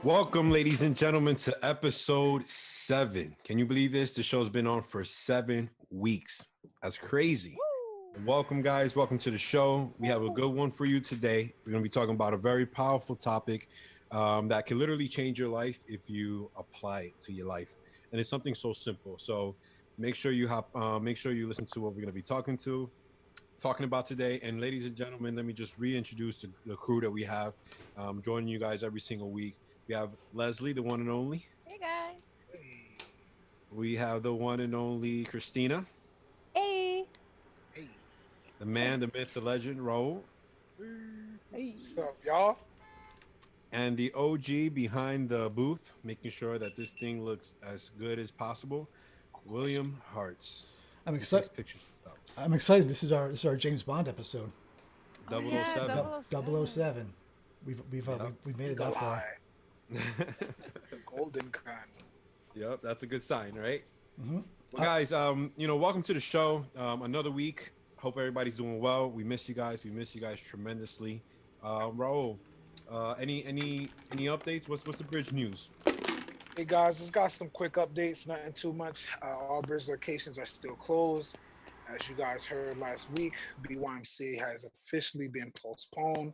Welcome, ladies and gentlemen, to episode 7. Can you believe this? The show's been on for 7 weeks. That's crazy. Welcome, guys. Welcome to the show. We have a good one for you today. We're going to be talking about a very powerful topic that can literally change your life if you apply it to your life. And it's something so simple. So make sure you listen to what we're going to be talking about today. And ladies and gentlemen, let me just reintroduce the crew that we have joining you guys every single week. We have Leslie, the one and only. Hey, guys. Hey. We have the one and only Cristina. Hey. Hey. The man, the myth, the legend, Raul. Hey. What's up, y'all? And the OG behind the booth, making sure that this thing looks as good as possible, William Hartz. I'm excited. Pictures and stuff. I'm excited. This is our James Bond episode. 007. 007. We've made it that far. Golden gun. Yep, that's a good sign, right? Mm-hmm. Well, guys, welcome to the show. Another week. Hope everybody's doing well. We miss you guys. We miss you guys tremendously. Raul, any updates? What's the Bridge news? Hey guys, just got some quick updates. Nothing too much. All Bridge locations are still closed. As you guys heard last week, BYMC has officially been postponed.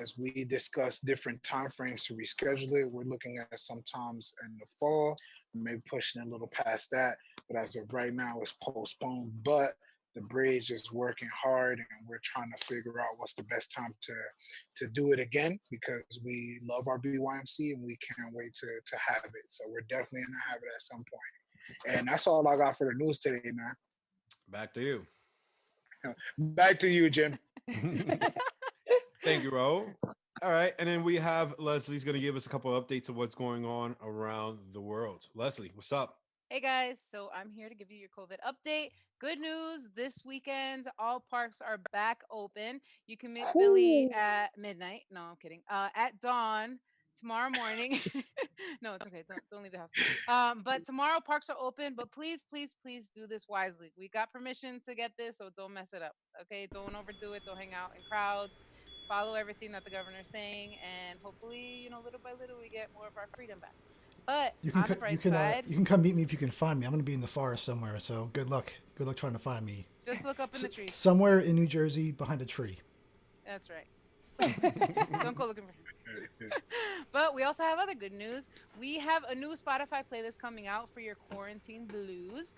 As we discuss different timeframes to reschedule it, we're looking at sometimes in the fall, maybe pushing a little past that. But as of right now, it's postponed. But the Bridge is working hard, and we're trying to figure out what's the best time to do it again, because we love our BYMC and we can't wait to have it. So we're definitely going to have it at some point. And that's all I got for the news today, man. Back to you. Back to you, Jim. Thank you, Ro. All right, and then we have Leslie's going to give us a couple of updates of what's going on around the world. Leslie, what's up? Hey guys, so I'm here to give you your COVID update. Good news, this weekend all parks are back open. You can meet Billy Whew. at midnight. No, I'm kidding. At dawn tomorrow morning. No, it's okay. Don't leave the house. But tomorrow parks are open. But please, please, please do this wisely. We got permission to get this, so don't mess it up. Okay, don't overdo it. Don't hang out in crowds. Follow everything that the governor's saying, and hopefully, little by little, we get more of our freedom back. But on the bright side, you can come meet me if you can find me. I'm gonna be in the forest somewhere, so good luck. Good luck trying to find me. just look up in the trees. Somewhere in New Jersey behind a tree. That's right. Don't go looking for him. But we also have other good news. We have a new Spotify playlist coming out for your quarantine blues.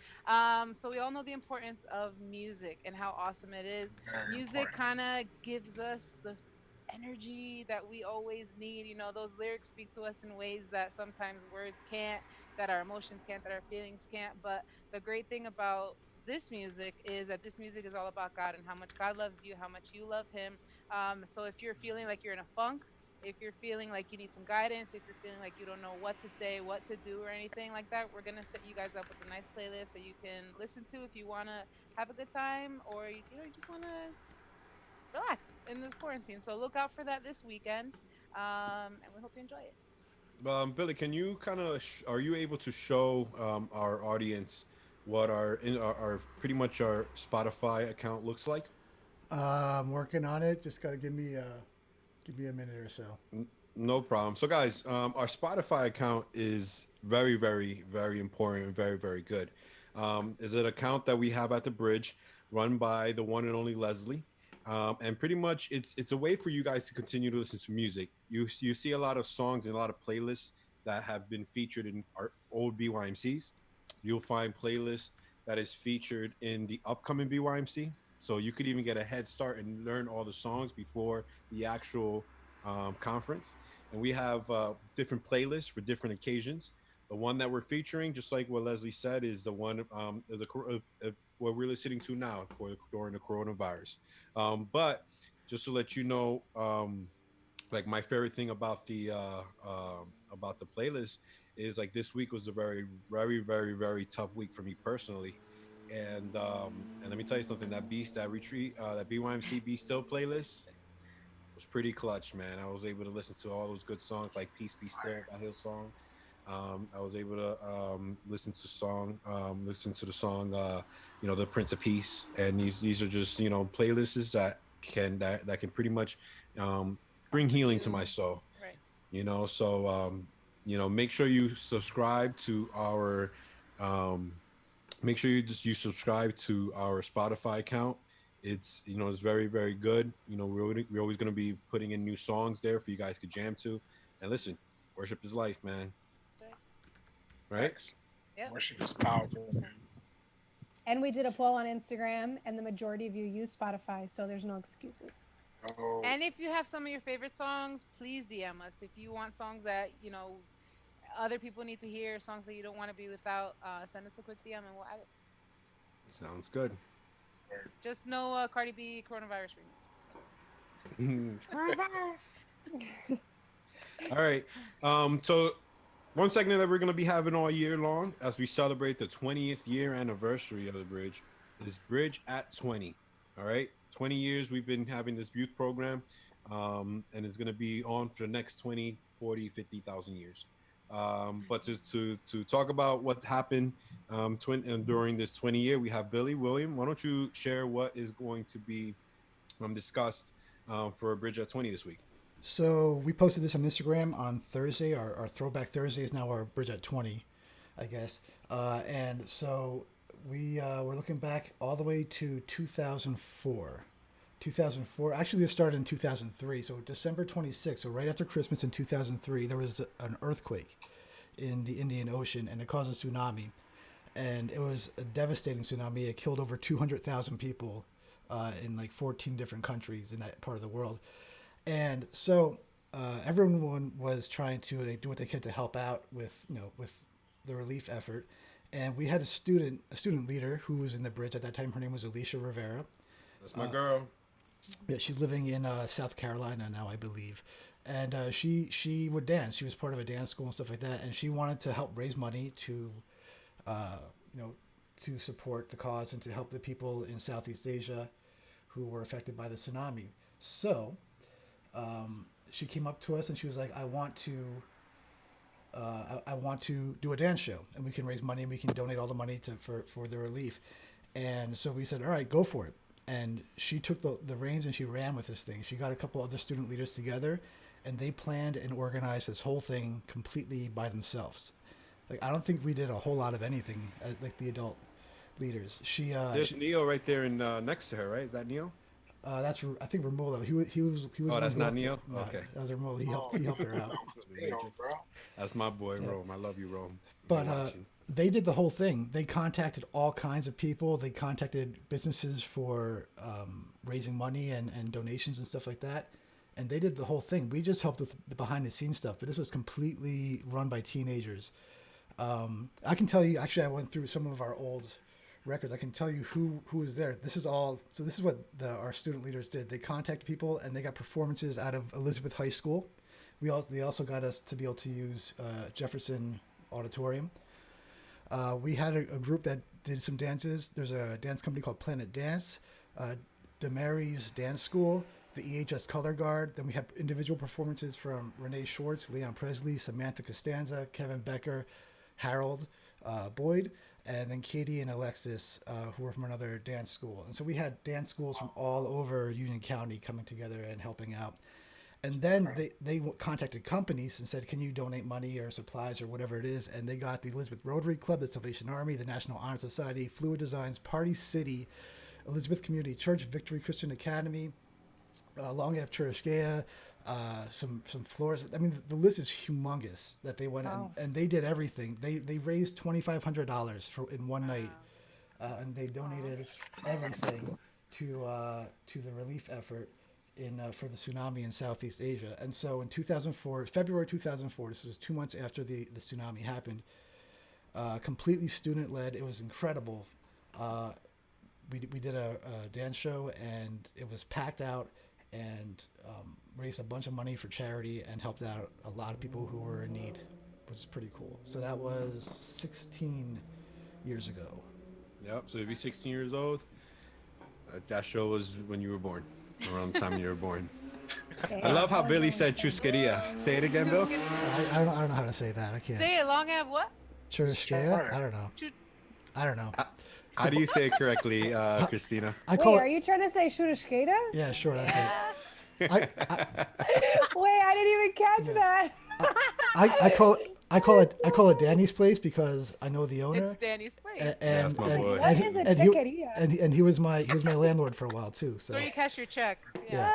So we all know the importance of music and how awesome it is. Very Music important. kind of gives us the energy that we always need. Those lyrics speak to us in ways that sometimes words can't, that our emotions can't, that our feelings can't. But the great thing about this music is that this music is all about God and how much God loves you, how much you love Him. So if you're feeling like you're in a funk, if you're feeling like you need some guidance, if you're feeling like you don't know what to say, what to do, or anything like that, we're gonna set you guys up with a nice playlist that you can listen to if you wanna have a good time, or you just wanna relax in this quarantine. So look out for that this weekend, and we hope you enjoy it. Billy, can you are you able to show our audience what our pretty much our Spotify account looks like? I'm working on it. Just gotta give me a minute or so. No problem. So, guys, our Spotify account is very, very, very important and very, very good. Is an account that we have at the Bridge, run by the one and only Leslie, and pretty much it's a way for you guys to continue to listen to music. You see a lot of songs and a lot of playlists that have been featured in our old BYMCs. You'll find playlists that is featured in the upcoming BYMC. So you could even get a head start and learn all the songs before the actual conference. And we have different playlists for different occasions. The one that we're featuring, just like what Leslie said, is the one what we're listening to now during the coronavirus. But just to let you know, like my favorite thing about the playlist is like this week was a very, very, very, very tough week for me personally. And let me tell you something, that retreat, that BYMC Be Still playlist was pretty clutch, man. I was able to listen to all those good songs like Peace Be Still by Hillsong. I was able to listen to the song, The Prince of Peace. And these are just, playlists that can pretty much bring healing to my soul. Right. So make sure you subscribe to our make sure you subscribe to our Spotify account. It's very, very good. We're always going to be putting in new songs there for you guys to jam to. And listen, worship is life, man. Right? Yep. Worship is powerful. 100%. And we did a poll on Instagram, and the majority of you use Spotify, so there's no excuses. Oh, And if you have some of your favorite songs, please DM us. If you want songs that other people need to hear, songs that you don't want to be without, send us a quick DM and we'll add it. Sounds good. Just no Cardi B coronavirus remix. All right. So one segment that we're going to be having all year long as we celebrate the 20th year anniversary of the Bridge is Bridge at 20. All right. 20 years we've been having this youth program, and it's going to be on for the next 20, 40, 50,000 years. But to talk about what happened during this 20 year, we have Billy. William, why don't you share what is going to be discussed for Bridge at 20 this week? So we posted this on Instagram on Thursday. Our Throwback Thursday is now our Bridge at 20, I guess. And so we were looking back all the way to 2004. 2004. Actually, this started in 2003. So December 26th, so right after Christmas in 2003, there was an earthquake in the Indian Ocean, and it caused a tsunami. And it was a devastating tsunami. It killed over 200,000 people in like 14 different countries in that part of the world. And so everyone was trying to do what they could to help out with the relief effort. And we had a student leader who was in the Bridge at that time. Her name was Alicia Rivera. That's my girl. Yeah, she's living in South Carolina now, I believe. And she would dance. She was part of a dance school and stuff like that. And she wanted to help raise money to, uh, you know, to support the cause and to help the people in Southeast Asia who were affected by the tsunami. So she came up to us and she was like, I want to do a dance show, and we can raise money and we can donate all the money for the relief. And so we said, all right, go for it. And she took the reins and she ran with this thing. She got a couple other student leaders together, and they planned and organized this whole thing completely by themselves. Like, I don't think we did a whole lot of anything as like the adult leaders. There's Neo right there in next to her, right? Is that Neo? That's I think Romulo. He was. Oh, the one that's who not helped her. Neo? No, Okay. that was Romulo. He helped her out. Bro. That's my boy, Rome. I love you, Rome. But they did the whole thing. They contacted all kinds of people. They contacted businesses for raising money and donations and stuff like that. And they did the whole thing. We just helped with the behind the scenes stuff, but this was completely run by teenagers. I can tell you, actually, I went through some of our old records. I can tell you who was there. This is all. So this is what our student leaders did. They contacted people and they got performances out of Elizabeth High School. They also got us to be able to use Jefferson Auditorium. We had a group that did some dances. There's a dance company called Planet Dance, Demary's Dance School, the EHS Color Guard. Then we have individual performances from Renee Schwartz, Leon Presley, Samantha Costanza, Kevin Becker, Harold Boyd, and then Katie and Alexis, who were from another dance school. And so we had dance schools from all over Union County coming together and helping out. And then they contacted companies and said, can you donate money or supplies or whatever it is? And they got the Elizabeth Rotary Club, the Salvation Army, the National Honor Society, Fluid Designs, Party City, Elizabeth Community Church, Victory Christian Academy, Long Ave Churishkea, some floors. I mean, the list is humongous that they went and they did everything. They raised $2,500 in one night, and they donated everything to the relief effort for the tsunami in Southeast Asia. And so in 2004, February 2004, this was 2 months after the tsunami happened, completely student-led. It was incredible. We did a dance show, and it was packed out, and raised a bunch of money for charity and helped out a lot of people who were in need, which is pretty cool. So that was 16 years ago. Yep. So you'd be 16 years old. That show was when you were born, around the time you were born. I love how Billy said chusqueria. Say it again, Bill. I don't know how to say that. I can't. Say it, Long Ave what? Churishkea? I don't know. How do you say it correctly, Cristina? Wait, are you trying to say Shurashkeda? Yeah, sure, that's it. Wait, I didn't even catch that. I call it Danny's place because I know the owner. It's Danny's place. That's my boy. What is a chiqueria? And he was my landlord for a while too. So Where you cash your check. Yeah.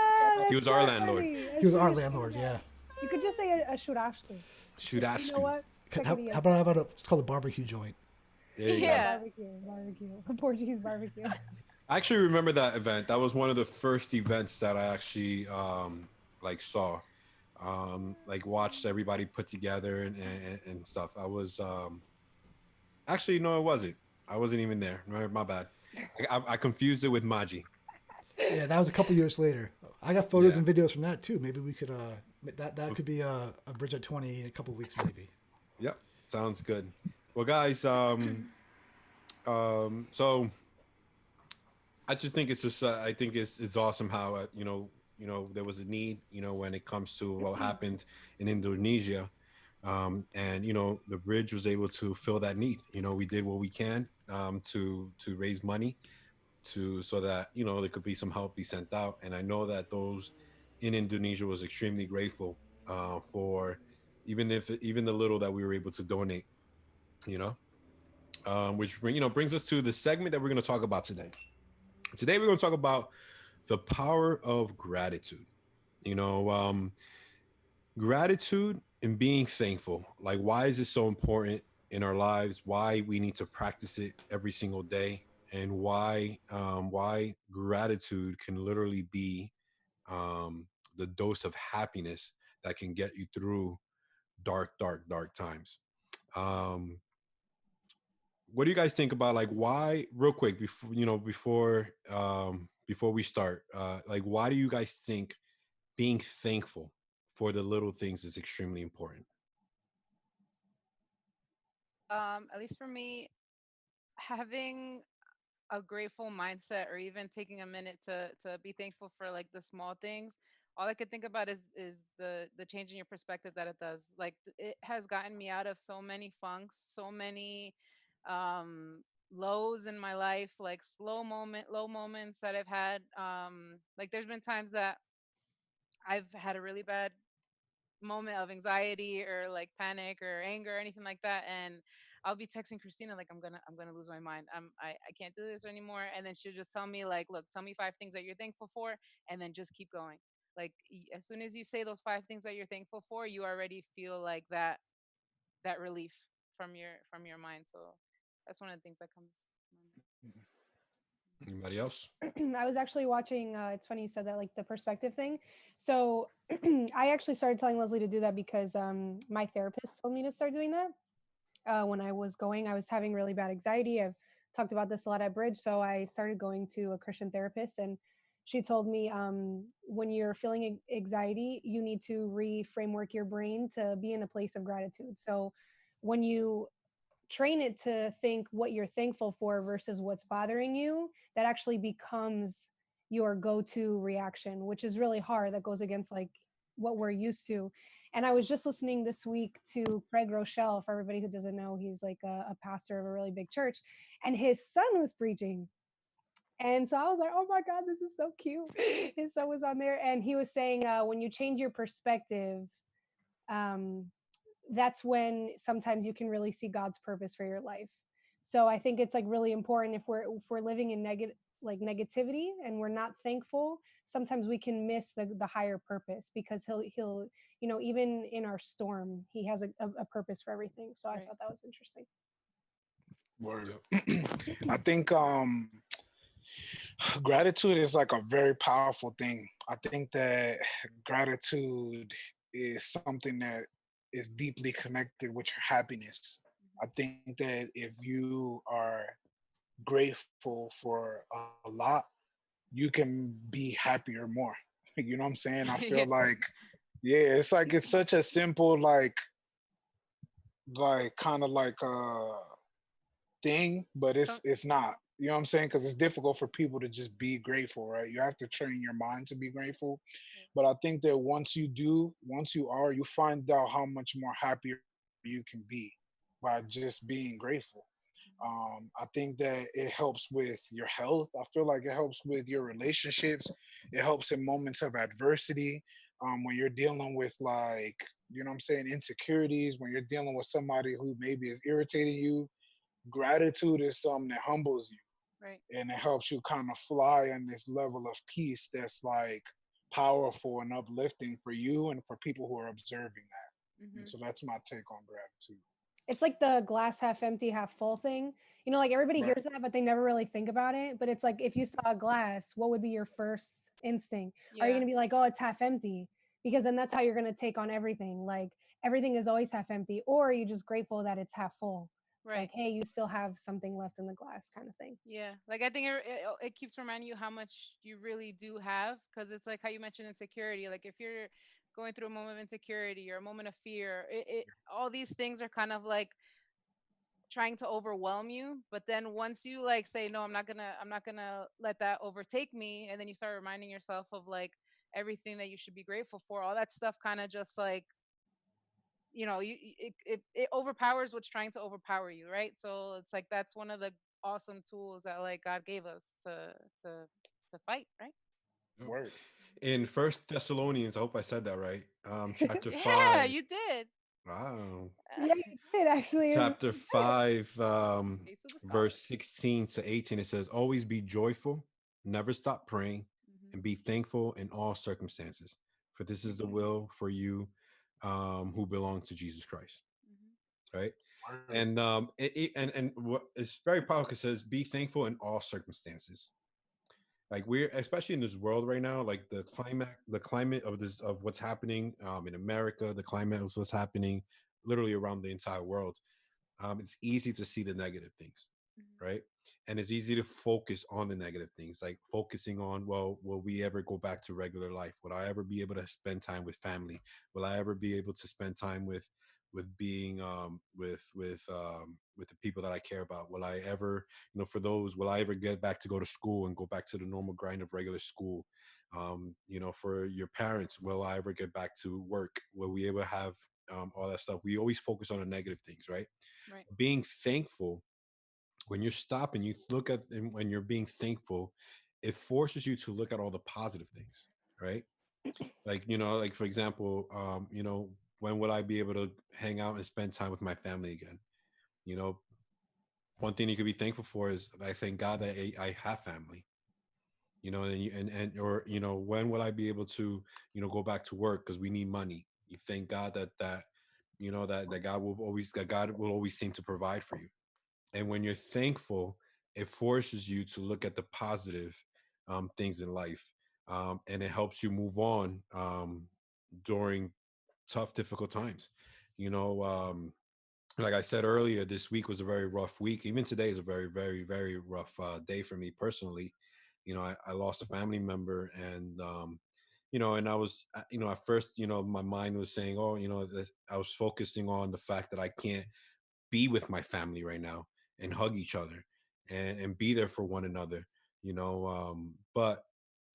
He was our landlord. He was our landlord. Yeah. You could just say a shurashki. Shurashki. You know what? How about it's called a barbecue joint? There you Yeah. Barbecue. Portuguese barbecue. I actually remember that event. That was one of the first events that I actually saw. Watched everybody put together and stuff. I was actually no, it wasn't. I wasn't even there. My bad. I confused it with Maji. Yeah, that was a couple years later. I got photos and videos from that too. Maybe we could that could be a Bridge at 20 in a couple weeks maybe. Yep, sounds good. Well, guys, so I just think it's just I think it's awesome how there was a need when it comes to what happened in Indonesia, and the bridge was able to fill that need. We did what we can to raise money so that there could be some help be sent out, and I know that those in Indonesia was extremely grateful for even the little that we were able to donate. Which brings us to the segment that we're going to talk about today. Today we're going to talk about the power of gratitude. Gratitude and being thankful. Like, why is it so important in our lives? Why we need to practice it every single day, and why gratitude can literally be the dose of happiness that can get you through dark times. What do you guys think about, like, why, real quick, before before we start, like, why do you guys think being thankful for the little things is extremely important? At least for me, having a grateful mindset, or even taking a minute to be thankful for like the small things, all I could think about is the change in your perspective that it does. Like it has gotten me out of so many funks, so many um lows in my life, like low moments that I've had. Like there's been times that I've had a really bad moment of anxiety or like panic or anger or anything like that, and I'll be texting Christina like I'm gonna lose my mind. I can't do this anymore, and then she'll just tell me like, look, tell me 5 things that you're thankful for, and then just keep going. Like as soon as you say those 5 things that you're thankful for, you already feel like that relief from your mind. So that's one of the things that comes to mind. Anybody else? I was actually watching. It's funny you said that, like the perspective thing. So I actually started telling Leslie to do that because my therapist told me to start doing that. When I was having really bad anxiety. I've talked about this a lot at Bridge. So I started going to a Christian therapist, and she told me when you're feeling anxiety, you need to reframework your brain to be in a place of gratitude. So when you train it to think what you're thankful for versus what's bothering you, that actually becomes your go-to reaction, which is really hard. That goes against like what we're used to. And I was just listening this week to Craig Rochelle. For everybody who doesn't know, he's like a pastor of a really big church, and his son was preaching. And so I was like, oh my God, this is so cute. His son was on there, and he was saying, when you change your perspective, um, that's when sometimes you can really see God's purpose for your life. So I think it's like really important, if we're living in negativity and we're not thankful, sometimes we can miss the higher purpose, because he'll even in our storm, he has a purpose for everything. So I Right. thought that was interesting. Word. Yep. I think gratitude is like a very powerful thing. I think that gratitude is something that is deeply connected with your happiness. I think that if you are grateful for a lot, you can be happier more. You know what I'm saying? I Yeah. feel like, yeah, it's like it's such a simple like kind of like thing, but Some, it's not. You know what I'm saying? Because it's difficult for people to just be grateful, right? You have to train your mind to be grateful. But I think that once you are, you find out how much more happier you can be by just being grateful. I think that it helps with your health. I feel like it helps with your relationships. It helps in moments of adversity. When you're dealing with like, you know what I'm saying, insecurities, when you're dealing with somebody who maybe is irritating you, gratitude is something that humbles right. you, and it helps you kind of fly on this level of peace that's like powerful and uplifting for you and for people who are observing that. And Hmm. so that's my take on gratitude. It's like the glass half empty, half full thing. Like everybody Right. hears that, but they never really think about it. But it's like, if you saw a glass, what would be your first instinct? Are you Yeah. going to be like, oh, it's half empty? Because then that's how you're going to take on everything. Like everything is always half empty, or are you just grateful that it's half full? It's like, Right. hey, you still have something left in the glass, kind of thing. Yeah. Like I think it keeps reminding you how much you really do have, because it's like how you mentioned insecurity. Like if you're going through a moment of insecurity or a moment of fear, it all these things are kind of like trying to overwhelm you. But then once you like say, no, I'm not gonna let that overtake me, and then you start reminding yourself of like everything that you should be grateful for, all that stuff kind of just like, it overpowers what's trying to overpower you, right? So it's like that's one of the awesome tools that like God gave us to to fight, right? Yep. Word. In First Thessalonians, I hope I said that right. Chapter Yeah, 5. you did. Wow. Yeah, you did actually. Chapter You did. 5, Face with the verse scholars. 16 to 18. It says, "Always be joyful, never stop praying, Hmm. and be thankful in all circumstances, for this is the Hmm. will for you, who belong to Jesus Christ." Hmm. Right. Word. And and what it's very powerful. It says, "Be thankful in all circumstances." Like we're, especially in this world right now, like the climate of this, of what's happening in America, the climate of what's happening literally around the entire world. It's easy to see the negative things, Mhm. right? And it's easy to focus on the negative things, like focusing on, well, will we ever go back to regular life? Will I ever be able to spend time with family? Will I ever be able to spend time with being with the people that I care about? Will I ever, for those, will I ever get back to go to school and go back to the normal grind of regular school? For your parents, will I ever get back to work? Will we ever have all that stuff? We always focus on the negative things, right? Right. Being thankful, when you stop and you look at, and when you're being thankful, it forces you to look at all the positive things, right? Like, like for example, when will I be able to hang out and spend time with my family again? You know, one thing you could be thankful for is, I thank God that I have family. And or when will I be able to go back to work, because we need money. You thank God that God will always seem to provide for you. And when you're thankful, it forces you to look at the positive things in life, and it helps you move on during tough, difficult times. You know, like I said earlier, this week was a very rough week. Even today is a very, very, very rough day for me personally. I lost a family member, and and I was, at first, my mind was saying, oh, I was focusing on the fact that I can't be with my family right now and hug each other and be there for one another. But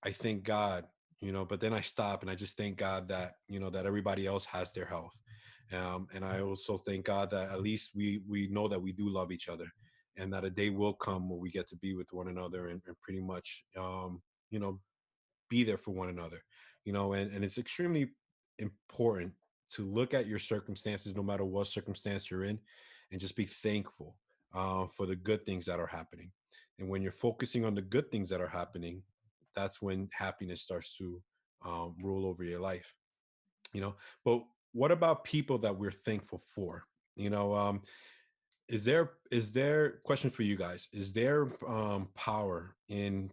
I thank God, but then I stop and I just thank God that, that everybody else has their health. And I also thank God that at least we know that we do love each other, and that a day will come where we get to be with one another, and pretty much, you know, be there for one another. And it's extremely important to look at your circumstances, no matter what circumstance you're in, and just be thankful for the good things that are happening. And when you're focusing on the good things that are happening, that's when happiness starts to rule over your life. But what about people that we're thankful for? you know um, is there question for you guys, is there power in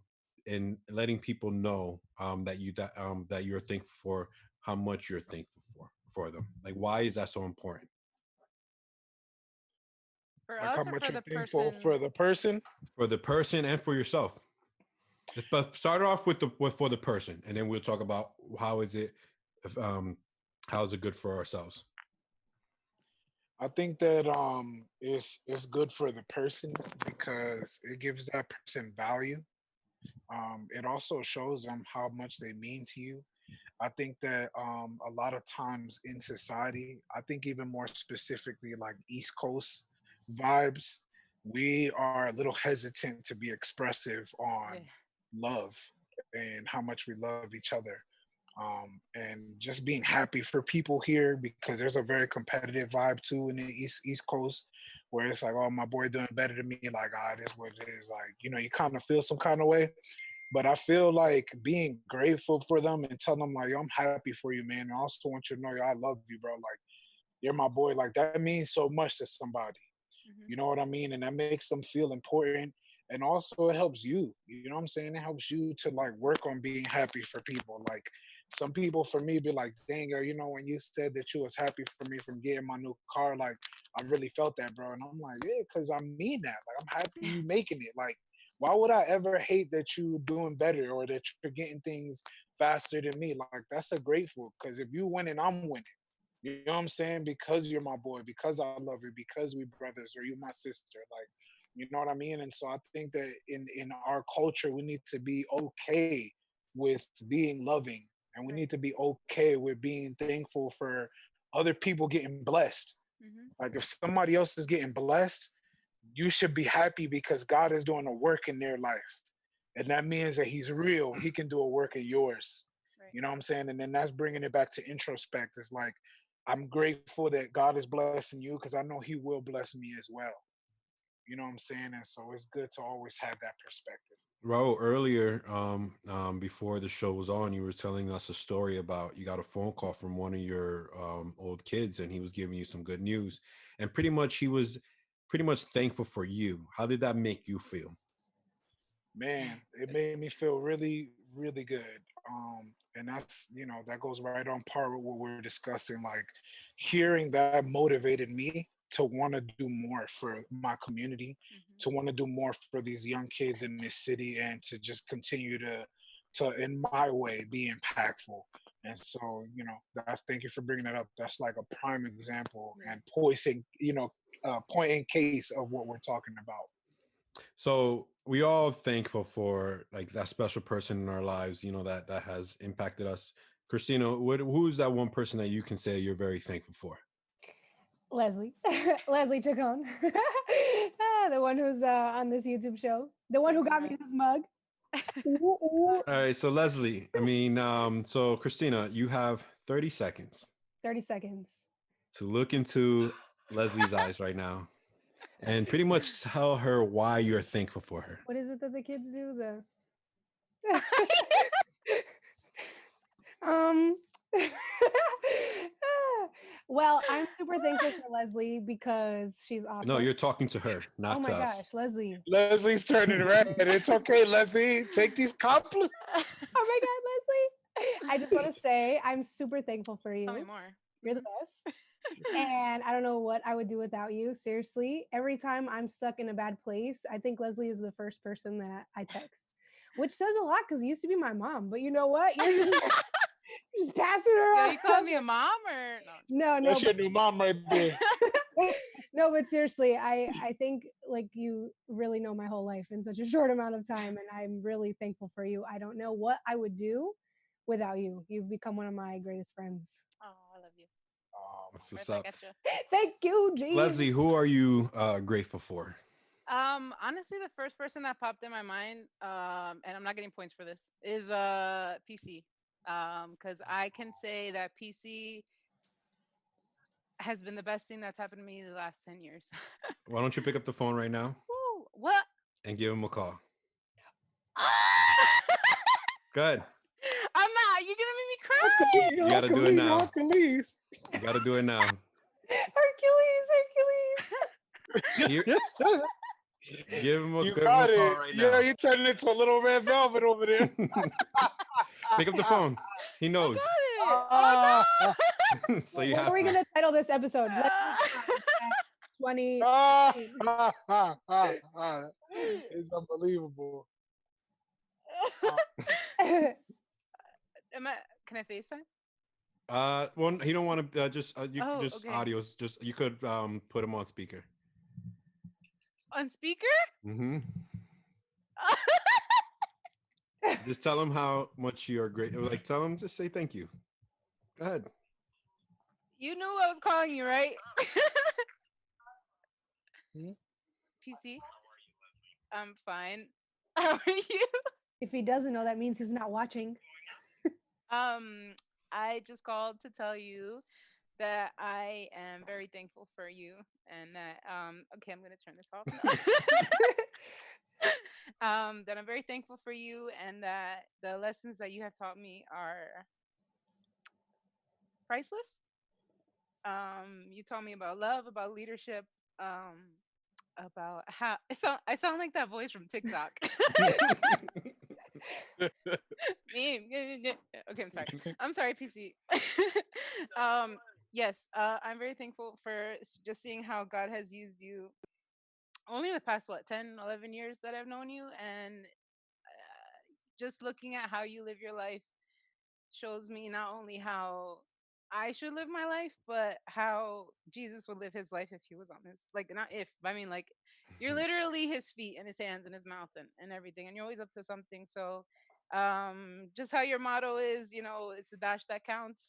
letting people know that you're thankful for, how much you're thankful for them? Like, why is that so important? For Like how us or much for you're the thankful person? for the person. For the person and for yourself. But start off for the person, and then we'll talk about how is it, um how is it good for ourselves. I think that it's good for the person because it gives that person value. It also shows them how much they mean to you. I think that a lot of times in society, I think even more specifically like East Coast vibes, we are a little hesitant to be expressive Yeah. on love and how much we love each other. And just being happy for people here because there's a very competitive vibe too in the East Coast, where it's like, oh, my boy doing better than me. Like, ah, this what it is. Like, you kind of feel some kind of way. But I feel like being grateful for them and telling them like, yo, I'm happy for you, man. And I also want you to know, yo, I love you, bro. Like, you're my boy. Like, that means so much to somebody. Hmm. You know what I mean? And that makes them feel important. And also it helps you. You know what I'm saying? It helps you to like work on being happy for people. Like some people for me be like, dang, yo, when you said that you was happy for me from getting my new car, like I really felt that, bro. And I'm like, yeah, because I mean that. Like I'm happy you making it. Like, why would I ever hate that you doing better or that you're getting things faster than me? Like that's a grateful because if you winning, I'm winning. You know what I'm saying? Because you're my boy, because I love you, because we brothers, or you my sister. Like, you know what I mean? And so I think that in our culture, we need to be okay with being loving, and we Right. need to be okay with being thankful for other people getting blessed. Hmm. Like if somebody else is getting blessed, you should be happy because God is doing a work in their life. And that means that he's real. He can do a work in yours. Right. You know what I'm saying? And then that's bringing it back to introspect. It's like, I'm grateful that God is blessing you because I know he will bless me as well. You know what I'm saying? And so it's good to always have that perspective. Ro, earlier, before the show was on, you were telling us a story about, you got a phone call from one of your old kids, and he was giving you some good news, and pretty much he was pretty much thankful for you. How did that make you feel? Man, it made me feel really, really good. And that's, that goes right on par with what we're discussing. Like hearing that motivated me to want to do more for my community, to want to do more for these young kids in this city, and to just continue to in my way be impactful. And so, that's, thank you for bringing that up. That's like a prime example and poising, point in case of what we're talking about. So we all thankful for like that special person in our lives, that has impacted us. Cristina, who's that one person that you can say you're very thankful for? Leslie. Leslie Chacon. The one who's on this YouTube show. The one who got me this mug. All right, so Leslie, so Cristina, you have 30 seconds. 30 seconds. To look into Leslie's eyes right now and pretty much tell her why you're thankful for her. What is it that the kids do? Well, I'm super thankful for Leslie because she's awesome. No, you're talking to her, not to us. Oh my gosh, Leslie. Leslie's turning red. It's okay, Leslie. Take these compliments. Oh my God, Leslie. I just want to say I'm super thankful for you. Tell me more. You're the best. And I don't know what I would do without you. Seriously, every time I'm stuck in a bad place, I think Leslie is the first person that I text, which says a lot because it used to be my mom. But you know what? You're just passing her off. You call me a mom or no? That's your new mom right there. No, but seriously, I think like you really know my whole life in such a short amount of time, and I'm really thankful for you. I don't know what I would do without you. You've become one of my greatest friends. Oh, I love you. That's what's up. Thank you, James. Leslie, who are you grateful for? Honestly, the first person that popped in my mind, and I'm not getting points for this, is PC. Because I can say that PC has been the best thing that's happened to me the last 10 years. Why don't you pick up the phone right now? Woo, what? And give him a call. Good. I'm not. You're going to make me cry. You got to do it now. Hercules. You got to do it now. Hercules. Give him a good call right now. Yeah, you're turning into a little red velvet over there. Pick up the phone. He knows. Oh, no. So you what have are we to. going to title this episode? 20. It's unbelievable. Can I FaceTime? Well, he don't want to just okay. Audios. Just you could put him on speaker. On speaker? Mm-hmm. Just tell him how much you're great. Like, tell him, just say thank you. Go ahead. You knew I was calling you, right? PC? I'm fine. How are you? If he doesn't know, that means he's not watching. I just called to tell you that I am very thankful for you and that okay, I'm gonna turn this off now. That I'm very thankful for you and that the lessons that you have taught me are priceless. You taught me about love, about leadership, about how I sound like that voice from TikTok. Okay, I'm sorry, PC. Yes, I'm very thankful for just seeing how God has used you only the past 10 11 years that I've known you, and just looking at how you live your life shows me not only how I should live my life, but how Jesus would live his life if he was on this. Like, not if, but I mean, like, you're literally his feet and his hands and his mouth and everything. And you're always up to something. So, just how your motto is, it's the dash that counts.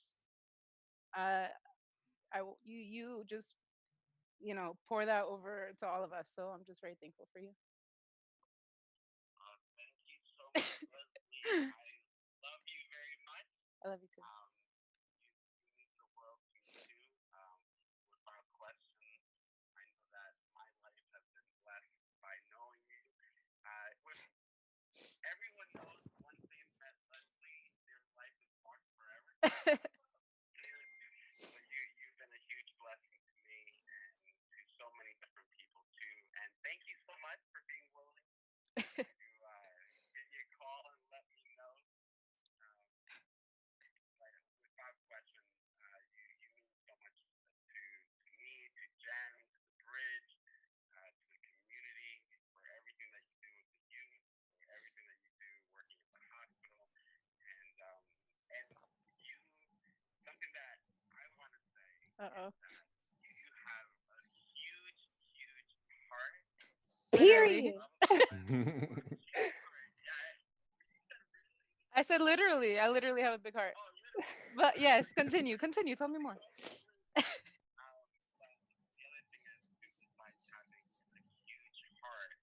You just, pour that over to all of us. So I'm just very thankful for you. Thank you so much, Leslie. I love you very much. I love you too. You mean the world to me too. Without question, I know that my life has been blessed by knowing you. Everyone knows one thing that Leslie, their life is marked forever. You've been a huge blessing to me and to so many different people too. And thank you so much for being willing to give me a call and let me know. Without question, you mean so much to me, to Jen, Uh-oh. You have a huge, huge heart. Literally. Period. I said literally. I literally have a big heart. Oh, literally. But yes, continue. Continue. Tell me more. But the other thing is, too, besides having a huge heart,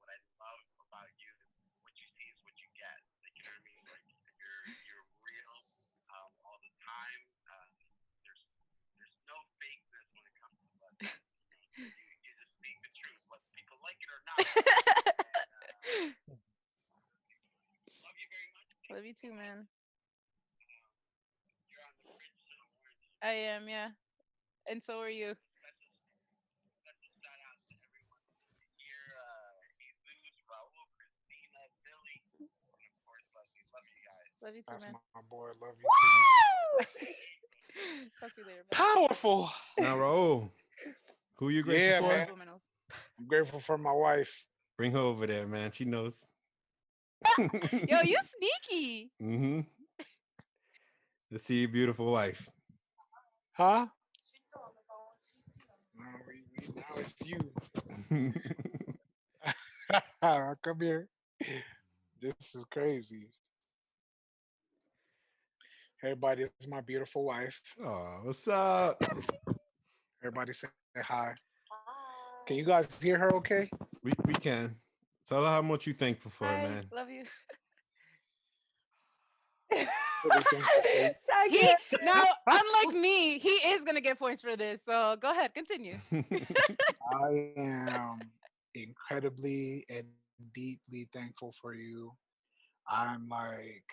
what I love about you is what you see is what you get. Like, you know what I mean? Like, you're real all the time. There's no fakeness when it comes to love. You just speak the truth, whether people like it or not. And, love you very much. Thank Love you you so too, much. man. You're on the Bridge Show, aren't you? I am, yeah. And so are you. Special shout out to everyone here, Jesus, Raul, Cristina, Billy, and of course Leslie. Love you guys. Love you too, That's man. my boy. Love you too. Talk to you later. Bye. Powerful. Now, Raul, who you grateful Yeah, for? man. Subliminals. I'm grateful for my wife. Bring her over there, man. She knows. Yo, you sneaky. Mm-hmm. Let's see your beautiful wife. Huh? No, now it's you. Come here. This is crazy. Everybody, this is my beautiful wife. Oh, what's up? Everybody say hi. Can you guys hear her okay? We can. Tell her how much you thankful for, Hi. man. Love you. Really thankful for you. He now, unlike me, he is gonna get points for this. So go ahead, continue. I am incredibly and deeply thankful for you. I'm like,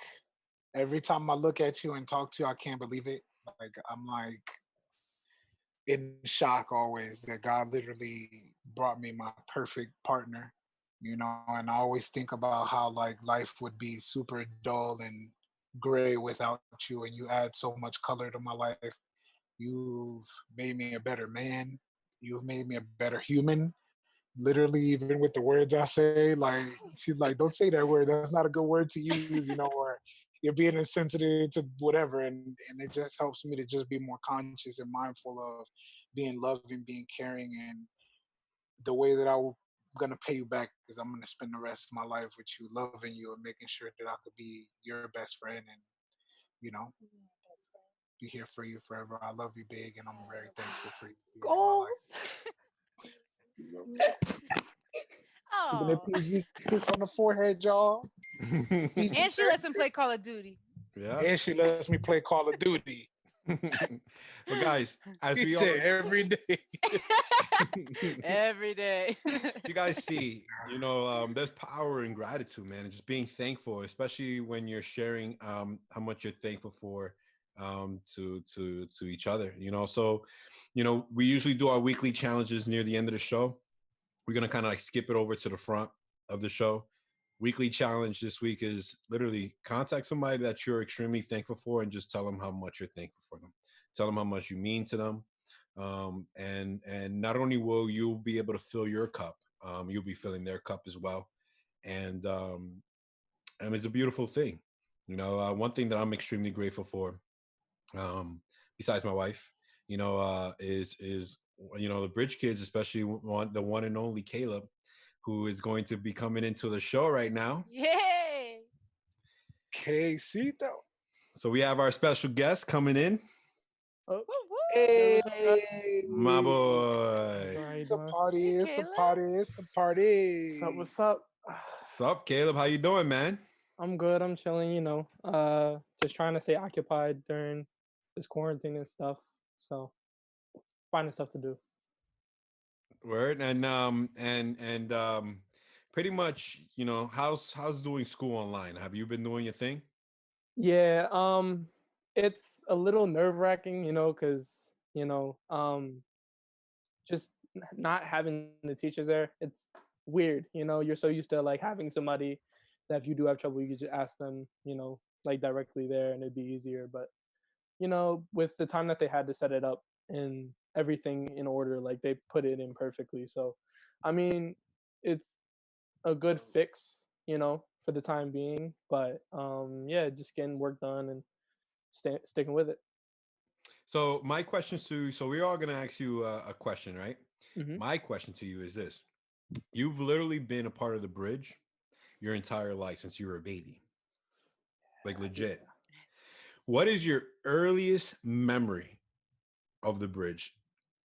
every time I look at you and talk to you, I can't believe it. Like, I'm like in shock always that God literally brought me my perfect partner, and I always think about how like life would be super dull and gray without you, and you add so much color to my life. You've made me a better man. You've made me a better human. Literally, even with the words I say, like she's like, "Don't say that word. That's not a good word to use," or you're being insensitive to whatever, and it just helps me to just be more conscious and mindful of being loving, being caring, and the way that I'm gonna pay you back is I'm gonna spend the rest of my life with you, loving you, and making sure that I could be your best friend, and you know, be here for you forever. I love you, big, and I'm very thankful for you being in my life. Giving a Oh, PG kiss on the forehead, y'all. PG and she lets him play Call of Duty. Yeah. and she lets me play Call of Duty. But guys, as He we all said every day. Every day. you guys see, there's power in gratitude, man, and just being thankful, especially when you're sharing how much you're thankful for to each other. So, we usually do our weekly challenges near the end of the show. We're gonna kind of like skip it over to the front of the show. Weekly challenge this week is literally contact somebody that you're extremely thankful for and just tell them how much you're thankful for them. Tell them how much you mean to them. And not only will you be able to fill your cup, you'll be filling their cup as well. And it's a beautiful thing. One thing that I'm extremely grateful for, besides my wife, is the Bridge kids, especially the one and only Caleb, who is going to be coming into the show right now. Yay! Quesito. So we have our special guest coming in. Woo, woo. Hey, My boy. it's a party. Hey, It's a Caleb. party. It's a party. What's up? What's up? What's up, Caleb? How you doing, man? I'm good. I'm chilling. Just trying to stay occupied during this quarantine and stuff. So finding stuff to do. Word. And pretty much, how's doing school online? Have you been doing your thing? Yeah. It's a little nerve wracking, because just not having the teachers there. It's weird. You're so used to like having somebody that if you do have trouble, you could just ask them. Like directly there, and it'd be easier. But with the time that they had to set it up and everything in order, like they put it in perfectly. So, I mean, it's a good fix, for the time being. But yeah, just getting work done and sticking with it. So my question to you, so we're all gonna ask you a question, right? Hmm. My question to you is this: you've literally been a part of the bridge your entire life since you were a baby, like legit. Yeah. What is your earliest memory of the bridge?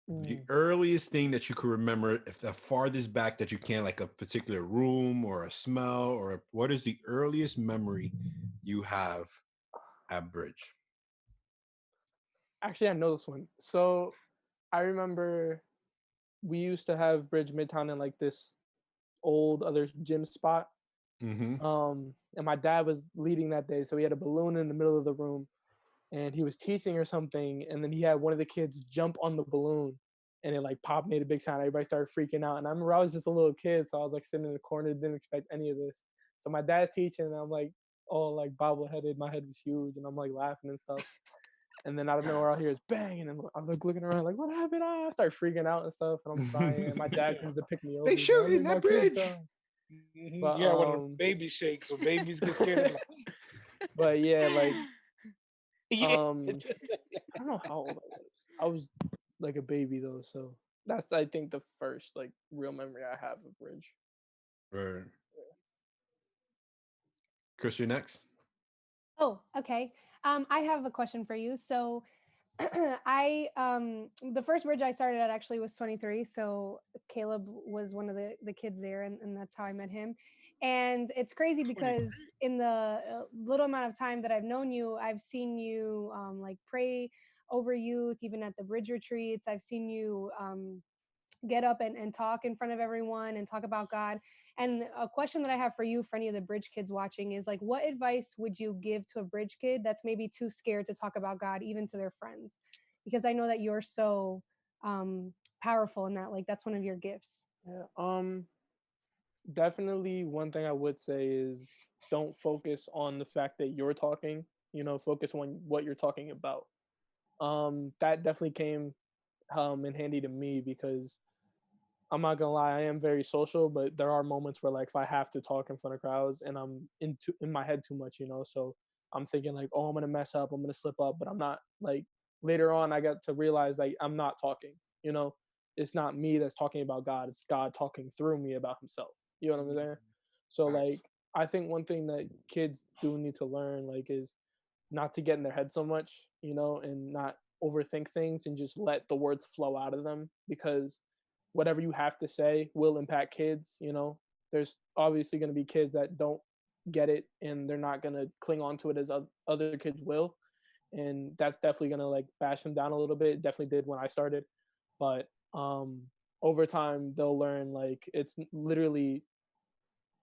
The Mm. earliest thing that you could remember, if the farthest back that you can, like a particular room or a smell, or what is the earliest memory you have at bridge? Actually, I know this one. So I remember we used to have Bridge Midtown in like this old other gym spot. Mm-hmm. And my dad was leading that day, so he had a balloon in the middle of the room, and he was teaching or something, and then he had one of the kids jump on the balloon, and it like popped, made a big sound. Everybody started freaking out, and I remember I was just a little kid, so I was like sitting in the corner, didn't expect any of this. So my dad's teaching, and I'm like all like bobble-headed, my head was huge, and I'm like laughing and stuff. And then out of nowhere, I hear is bang, and then I'm like looking around, like what happened? I start freaking out and stuff, and I'm crying. And my dad comes to pick me over. They He's like, I shooting think my that kid's bridge. dying. But Yeah, one of the baby shakes, so babies get scared. And like, but yeah, like yeah, I don't know how old I was. I was like a baby though, so that's I think the first like real memory I have of Bridge. Right. Chris, you're next. Oh, okay. I have a question for you. So I the first bridge I started at actually was 23. So Caleb was one of the kids there, and that's how I met him. And it's crazy because in the little amount of time that I've known you, I've seen you like pray over youth, even at the bridge retreats. I've seen you get up and talk in front of everyone and talk about God. And a question that I have for you, for any of the bridge kids watching, is like, what advice would you give to a bridge kid that's maybe too scared to talk about God, even to their friends? Because I know that you're so powerful in that, like, that's one of your gifts. Yeah. Definitely one thing I would say is don't focus on the fact that you're talking, focus on what you're talking about. That definitely came in handy to me because I'm not gonna lie, I am very social, but there are moments where like if I have to talk in front of crowds and I'm in my head too much, so I'm thinking like, oh, I'm gonna mess up, I'm gonna slip up, but I'm not. Like later on, I got to realize like I'm not talking. It's not me that's talking about God; it's God talking through me about Himself. You know what I'm saying? So like, I think one thing that kids do need to learn like is not to get in their head so much, and not overthink things and just let the words flow out of them because whatever you have to say will impact kids. There's obviously going to be kids that don't get it and they're not going to cling on to it as other kids will, and that's definitely going to like bash them down a little bit. It definitely did when I started, but over time they'll learn like it's literally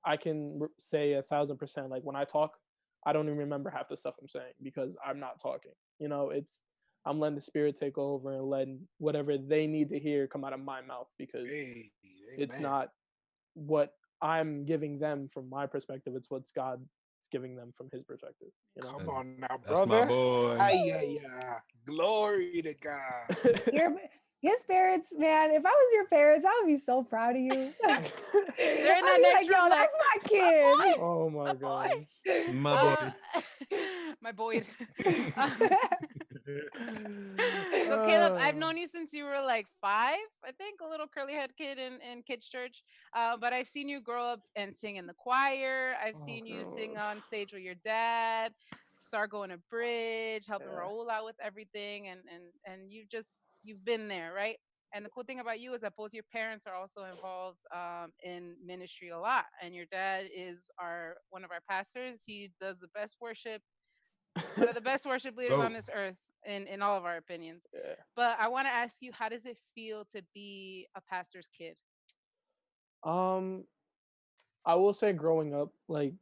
I can say 1,000% like when I talk I don't even remember half the stuff I'm saying because I'm not talking. It's I'm letting the spirit take over and letting whatever they need to hear come out of my mouth because hey, it's amen. not what I'm giving them from my perspective. It's what's God's giving them from His perspective. Come on now, That's my brother. boy. Ay, ay, ay. Glory to God. Your his parents, man. If I was your parents, I would be so proud of you. They're in that I'd be next like, yo, room, like, that's my kid. Oh my my boy, gosh. My boy. my boy. Um, So Caleb, I've Uh, known you since you were like 5, I think, a little curly head kid in kids church. But I've seen you grow up and sing in the choir. I've oh seen you sing god. on stage with your dad, start going to bridge, helping Yeah. Raul out with everything, and you've been there, right? And the cool thing about you is that both your parents are also involved in ministry a lot. And your dad is our one of our pastors. He does the best worship, one of the best worship leaders on Go. this earth in all of our opinions. Yeah. But I want to ask you, how does it feel to be a pastor's kid? Um, I will say growing up, like,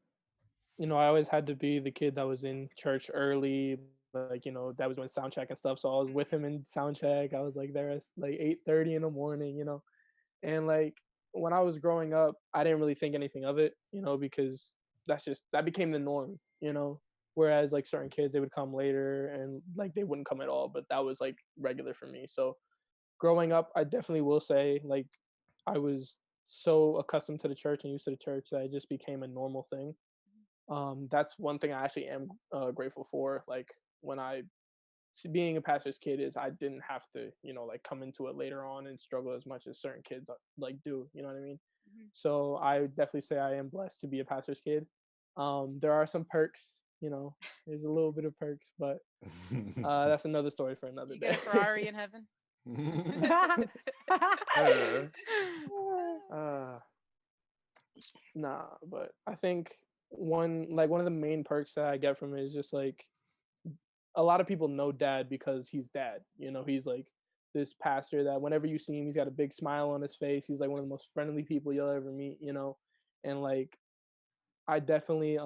I always had to be the kid that was in church early, like, that was doing sound check and stuff. So I was with him in sound check. I was like there at like 8:30 in the morning. And like when I was growing up, I didn't really think anything of it, because that became the norm. Whereas like certain kids, they would come later and like they wouldn't come at all, but that was like regular for me. So growing up, I definitely will say like I was so accustomed to the church and used to the church that it just became a normal thing. That's one thing I actually am grateful for. Like when I being a pastor's kid is I didn't have to, you know, like come into it later on and struggle as much as certain kids like do, you know what I mean? So I would definitely say I am blessed to be a pastor's kid. There are some perks, you know, there's a little bit of perks, but that's another story for another You day. get a Ferrari in heaven. Nah, but I think one of the main perks that I get from it is just like a lot of people know dad because he's dad. You know, he's like this pastor that whenever you see him, he's got a big smile on his face. He's like one of the most friendly people you'll ever meet, you know. And like I definitely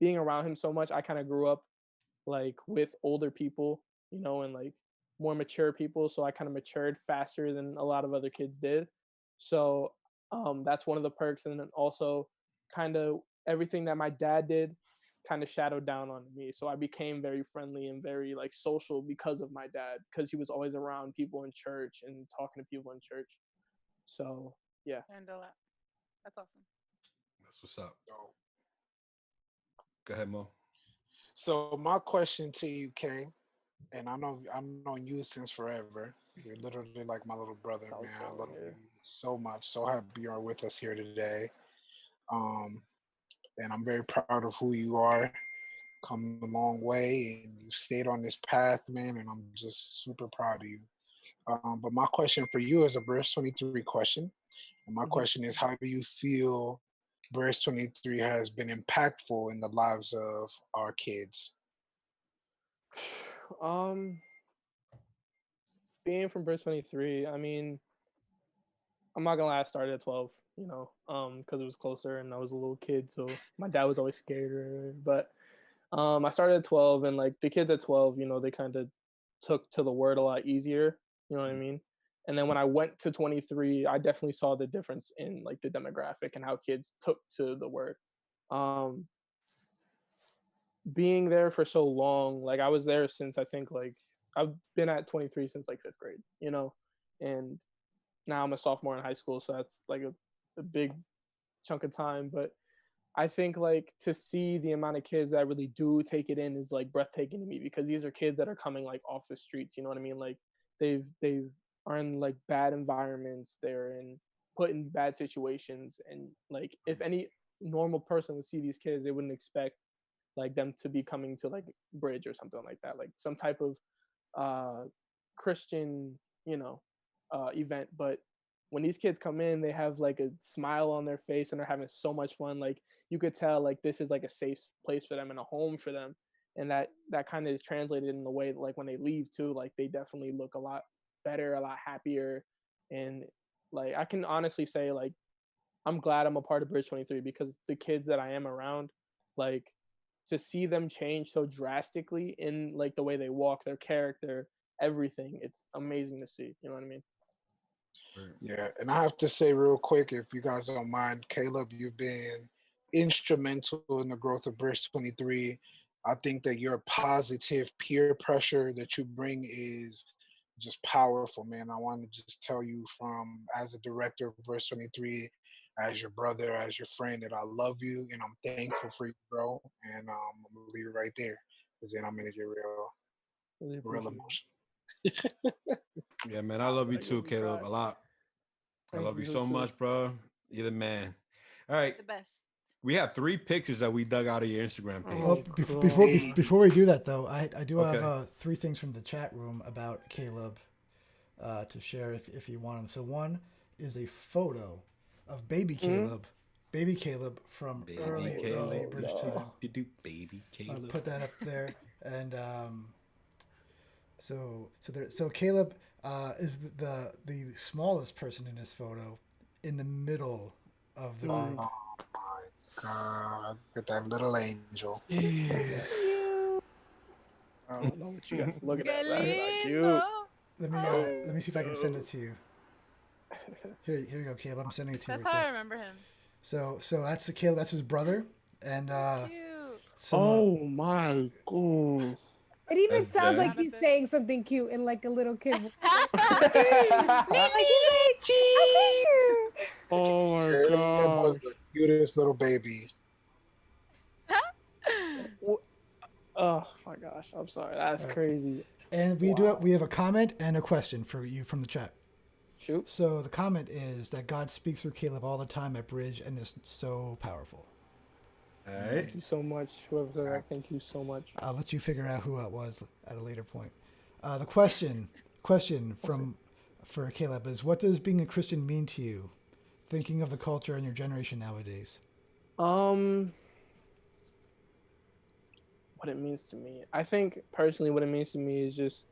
being around him so much, I kind of grew up like with older people, you know, and like more mature people. So I kind of matured faster than a lot of other kids did. So that's one of the perks. And then also kind of everything that my dad did kind of shadowed down on me. So I became very friendly and very like social because of my dad, because he was always around people in church and talking to people in church. So yeah. And a lot. That's awesome. That's what's up. Go ahead, Mo. So my question to you, Kay, and I know I've known you since forever. You're literally like my little brother, man. I love you so much. So happy you are with us here today. And I'm very proud of who you are. Come a long way, and you stayed on this path, man. And I'm just super proud of you. But my question for you is a Bridge 23 question. And my question is, how do you feel Bridge 23 has been impactful in the lives of our kids? Being from Bridge 23, I mean, I'm not gonna lie, I started at 12, you know, because it was closer and I was a little kid, so my dad was always scared. But I started at 12, and like the kids at 12, you know, they kind of took to the word a lot easier, you know what I mean? And then when I went to 23, I definitely saw the difference in like the demographic and how kids took to the word. Being there for so long, like I was there since I think like I've been at 23 since like 5th grade, you know, and now I'm a sophomore in high school, so that's like a big chunk of time. But I think like to see the amount of kids that really do take it in is like breathtaking to me, because these are kids that are coming like off the streets, you know what I mean? Like they are in like bad environments, they're in put in bad situations, and like if any normal person would see these kids, they wouldn't expect like them to be coming to like Bridge or something like that, like some type of Christian, you know, event. But when these kids come in, they have like a smile on their face and they're having so much fun. Like you could tell like this is like a safe place for them and a home for them. And that kind of is translated in the way that, like when they leave too, like they definitely look a lot better, a lot happier. And like I can honestly say like I'm glad I'm a part of Bridge 23, because the kids that I am around, like to see them change so drastically in like the way they walk, their character, everything, it's amazing to see. You know what I mean? Yeah, and I have to say real quick, if you guys don't mind, Caleb, you've been instrumental in the growth of Bridge 23. I think that your positive peer pressure that you bring is just powerful, man. I want to just tell you from as a director of Bridge 23, as your brother, as your friend, that I love you and I'm thankful for you, bro. And I'm gonna leave it right there, because then I'm gonna get real emotional. Yeah, man, I love you too, Caleb, a lot. I love you so much, bro. You're the man. All right. The best. We have 3 pictures that we dug out of your Instagram page. Well, before we do that, though, I do have 3 things from the chat room about Caleb to share if you want them. So one is a photo of baby Caleb. Baby Caleb from early Bridge time. Baby Caleb. I'll put that up there. And so Caleb is the smallest person in this photo, in the middle of the group. Oh my God, with that little angel. Yes. I don't know what you guys are looking at. That's not cute. Let me see if I can send it to you. Here you go, Caleb. I'm sending it to you. That's how I remember him. So that's Caleb. That's his brother. And Cute. Oh my God. It even sounds like he's saying something cute in like a little kid. Oh my That God. was the cutest little baby. Oh my gosh, I'm sorry. That's crazy. And we have a comment and a question for you from the chat. Shoot. So the comment is that God speaks through Caleb all the time at Bridge and is so powerful. All right. Thank you so much. Whoever said that, thank you so much. I'll let you figure out who it was at a later point. The question for Caleb is, what does being a Christian mean to you? Thinking of the culture and your generation nowadays. What it means to me. I think personally what it means to me is just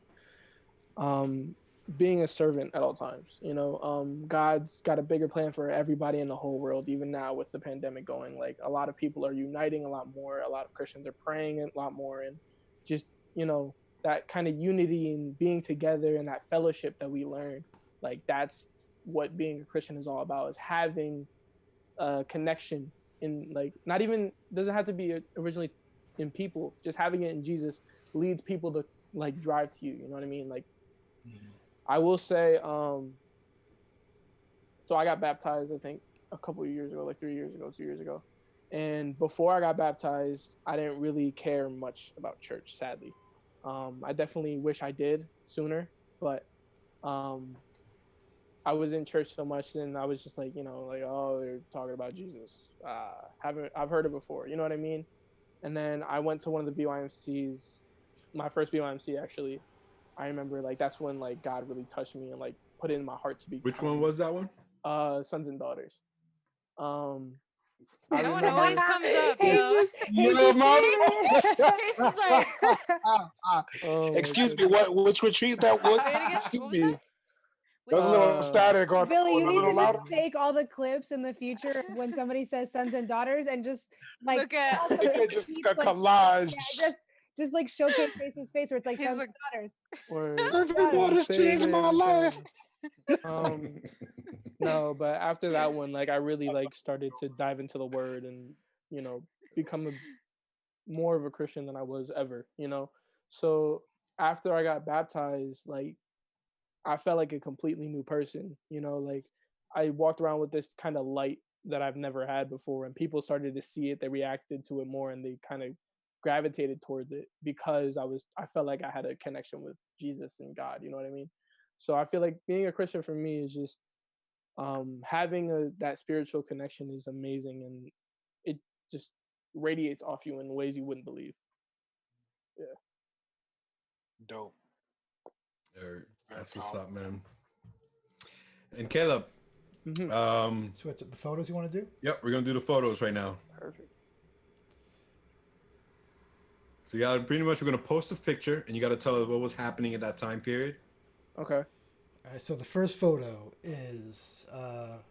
being a servant at all times. You know, God's got a bigger plan for everybody in the whole world, even now with the pandemic going. Like, a lot of people are uniting a lot more. A lot of Christians are praying a lot more, and just, you know, that kind of unity and being together and that fellowship that we learn. Like, that's what being a Christian is all about, is having a connection in, like, not even, doesn't have to be originally in people, just having it in Jesus leads people to like drive to you. You know what I mean? Like, I will say, so I got baptized, I think a couple of years ago, like 3 years ago, 2 years ago. And before I got baptized, I didn't really care much about church, sadly. I definitely wish I did sooner, but I was in church so much, and I was just like, you know, like, oh, they're talking about Jesus. I've heard it before, you know what I mean? And then I went to one of the BYMCs, my first BYMC actually. I remember, like, that's when like God really touched me and like put it in my heart to be. Which one was that one? Sons and Daughters. No one always comes up, yo. Jesus, like, excuse me, which retreat that was? Say it again. Excuse What was me. that? There was a little static on. Billy, you a need little to louder. just take all the clips in the future of when somebody says sons and daughters and just like Look at also Make it just keep, a like, collage. yeah, just like showcase Face's face where it's like He's sons like- and daughters. Or Sons and daughters changed my life. No, but after that one, like, I really like started to dive into the word and, you know, become more of a Christian than I was ever, you know. So after I got baptized, like, I felt like a completely new person, you know. Like, I walked around with this kind of light that I've never had before, and people started to see it, they reacted to it more, and they kind of gravitated towards it because I felt like I had a connection with Jesus and God, you know what I mean? So I feel like being a Christian for me is just having that spiritual connection is amazing, and it just radiates off you in ways you wouldn't believe. Yeah. Dope. That's what's up, man. And Caleb, So what, the photos you want to do? yep, we're gonna do the photos right now. Perfect. So you gotta we're gonna post a picture, and you gotta tell us what was happening at that time period. Okay. All right, so the first photo is of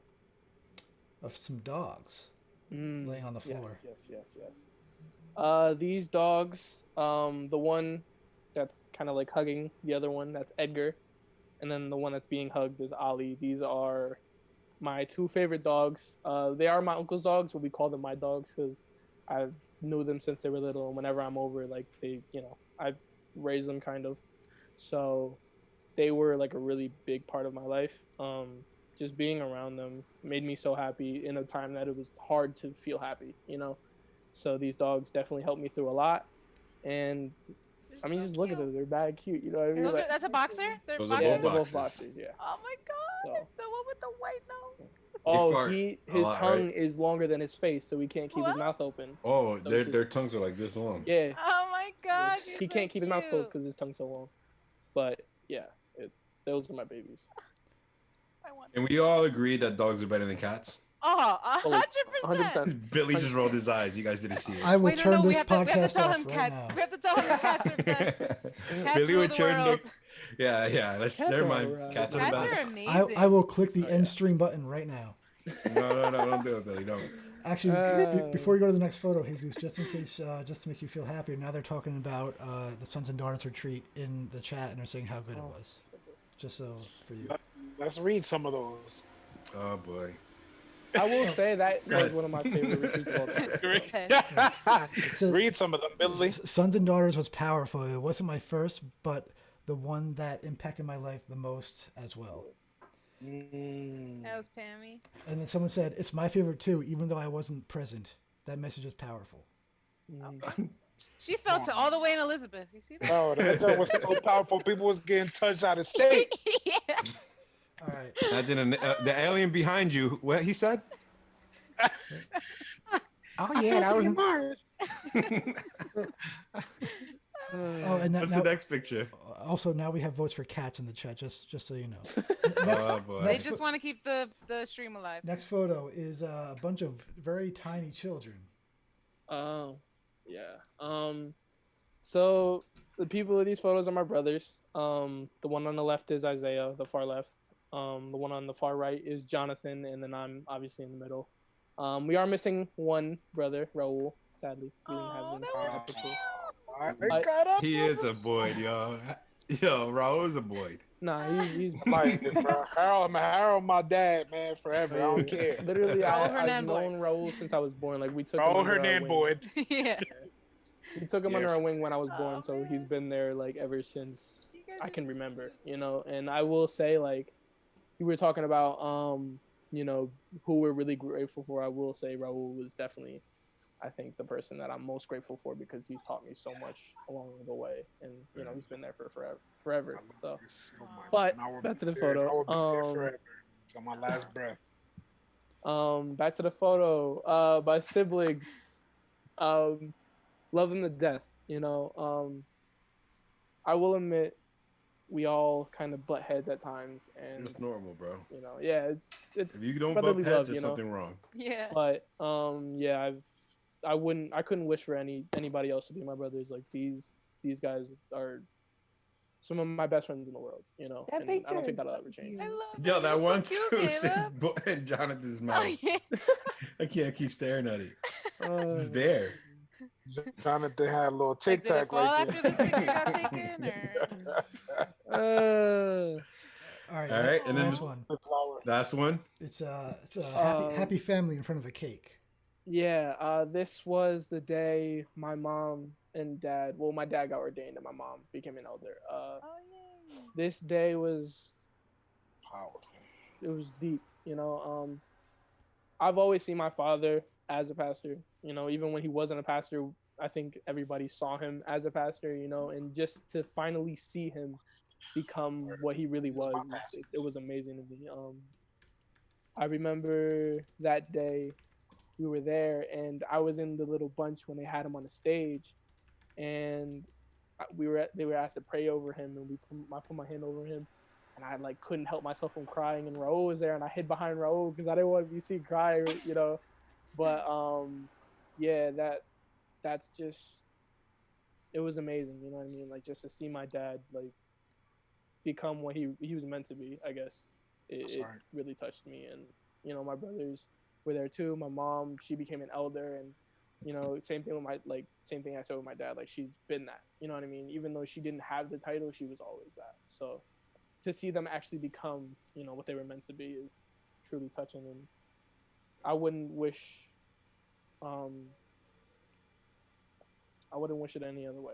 some dogs laying on the floor. Yes. These dogs, the one that's kind of like hugging the other one, that's Edgar, and then the one that's being hugged is Ollie. These are my two favorite dogs. They are my uncle's dogs, but we call them my dogs because I knew them since they were little, and whenever I'm over, like, they, you know, I've raised them kind of. So they were like a really big part of my life. Just being around them made me so happy in a time that it was hard to feel happy, you know? So these dogs definitely helped me through a lot. And I mean, just look at them. They're bad cute, you know what I mean? Those Like, that's a boxer? They're Those are boxers? yeah, both they're both boxers. boxers, yeah. Oh my god. So. The one with the white nose. Oh, fart his a lot, tongue right? is longer than his face, so he can't keep his What? mouth open. Oh, So their tongues are like this long. Yeah. Oh my god. He can't keep his mouth closed because his tongue's so long. But yeah, those are my babies. And we all agree that dogs are better than cats. Oh, Fully, 100%. 100%. Billy just rolled his eyes. You guys didn't see it. I will Wait, turn no, this we have to podcast tell off him right cats. now. We have to tell him the cats are best. Cats Billy rule would the turn world. yeah. Never mind. alright. Cats are the Cats are best. amazing. I will click the end stream button right now. No, don't do it, Billy. Don't. Actually, before you go to the next photo, Jesus, just in case, just to make you feel happier, now they're talking about the Sons and Daughters retreat in the chat, and they're saying how good it was. Just so for you. Let's read some of those. Oh boy. I will say that was one of my favorite retreats of all time. Okay. It says, Read some of them, Billy. Sons and Daughters was powerful. It wasn't my first, but the one that impacted my life the most as well. That was Pammy. And then someone said, it's my favorite too, even though I wasn't present. That message is powerful. She felt it all the way in Elizabeth. You see that? Bro, that joke was so powerful. People was getting touched out of state. Yeah. All right. Imagine the alien behind you. What he said? Oh yeah, that was Mars. Oh, and What's the next picture? also now we have votes for cats in the chat. Just so you know. Oh boy. They just want to keep the stream alive. Next photo is a bunch of very tiny children. Oh, yeah. So the people in these photos are my brothers. The one on the left is Isaiah, the far left. The one on the far right is Jonathan, and then I'm obviously in the middle. We are missing one brother, Raul. Sadly, we didn't have him. That was But- He is a boy, yo. Yo, Raul's a boy. Nah, he's Like, bro, Harold, my dad, man, forever. I don't care. Literally, Raul I've Hernan boy. known Raul since I was born. Like we took him Raul under our Hernan wing. boy. yeah. We took him Yeah. under our wing when I was born, Oh, so he's man. been there like ever since You guys I are can so remember, cute. you know. And I will say, like, you were talking about, you know, who we're really grateful for. I will say Raul was definitely, I think, the person that I'm most grateful for because he's taught me so much along the way, and you know, he's been there for forever. So, but back to the photo. I will be there forever till my last breath. Back to the photo. My siblings, love them to death. You know, I will admit, we all kind of butt heads at times, and It's normal, bro. you know, yeah, it's If you don't brotherly bump heads, love, there's you know. something wrong. Yeah. But yeah, I couldn't wish for anybody else to be my brothers. Like these guys are some of my best friends in the world, you know. That And I don't think picture that'll is ever so change. I cute. love Yo, you that look one so too. cute, Caleb. And Jonathan's Oh, mouth. yeah. I can't keep staring at it. Uh, It's there. Jonathan had a little Like, tic did it tac fall right after there. this picture got taken, or? All right. All right, and then last one. The flower. last one. It's a happy family in front of a cake. yeah, this was the day my mom and dad. Well, my dad got ordained and my mom became an elder. Oh, yay. This day was Powerful. it was deep, you know. I've always seen my father as a pastor, you know, even when he wasn't a pastor. I think everybody saw him as a pastor, you know, and just to finally see him become what he really was, it was amazing to me. I remember that day we were there, and I was in the little bunch when they had him on the stage, and they were asked to pray over him, and I put my hand over him, and I like couldn't help myself from crying, and Raul was there, and I hid behind Raul because I didn't want to be seen crying, you know. But yeah, that's just, it was amazing, you know what I mean? Like just to see my dad like become what he was meant to be, I guess. It right. really touched me, and you know, my brothers were there too. My mom, she became an elder, and you know, same thing I said with my dad. Like she's been that, you know what I mean? Even though she didn't have the title, she was always that. So to see them actually become, you know, what they were meant to be is truly touching, and I wouldn't wish it any other way.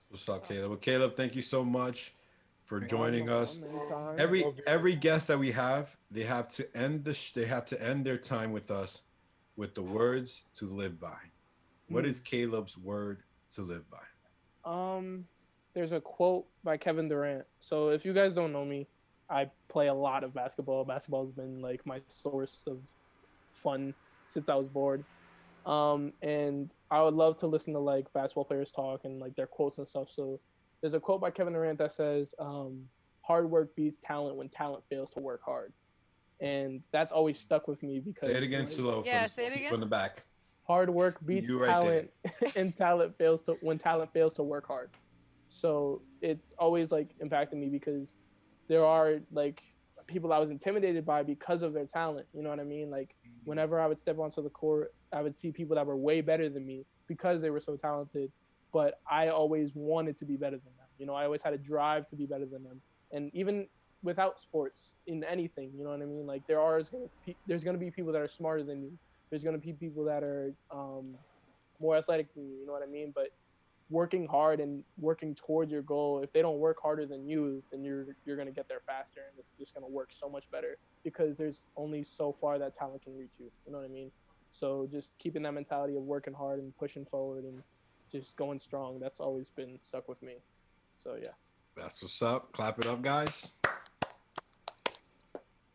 What's up, Caleb? Well, Caleb, thank you so much for joining us. Anytime. Every guest that we have, they have to end their time with us with the words to live by. What is Caleb's word to live by? There's a quote by Kevin Durant. So if you guys don't know me, I play a lot of basketball. Basketball has been like my source of fun since I was bored. And I would love to listen to like basketball players talk and like their quotes and stuff. So there's a quote by Kevin Durant that says, hard work beats talent when talent fails to work hard. And that's always stuck with me because Say it again like, slow Yeah, for say it again. from the back. hard work beats You right talent and talent fails to work hard. So it's always like impacted me because there are like people I was intimidated by because of their talent. You know what I mean? Like whenever I would step onto the court, I would see people that were way better than me because they were so talented. But I always wanted to be better than them. You know, I always had a drive to be better than them. And even without sports, in anything, you know what I mean? Like there's gonna be people that are smarter than you. There's gonna be people that are more athletic than you. You know what I mean? But working hard and working towards your goal, if they don't work harder than you, then you're gonna get there faster, and it's just gonna work so much better because there's only so far that talent can reach you. You know what I mean? So just keeping that mentality of working hard and pushing forward and just going strong, that's always been stuck with me. So yeah. That's what's up. Clap it up, guys.